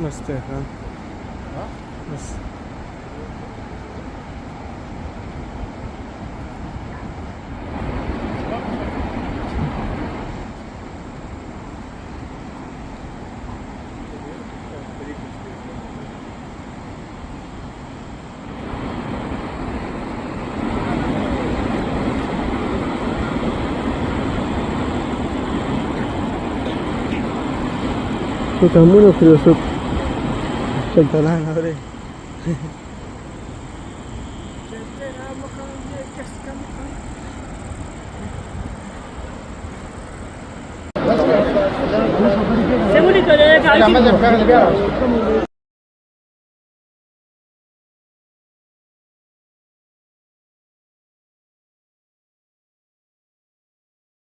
मस्त आहे हां बस. Ito kamu na filosof. Pagtalaan na rin. Se vuole togliere le calci.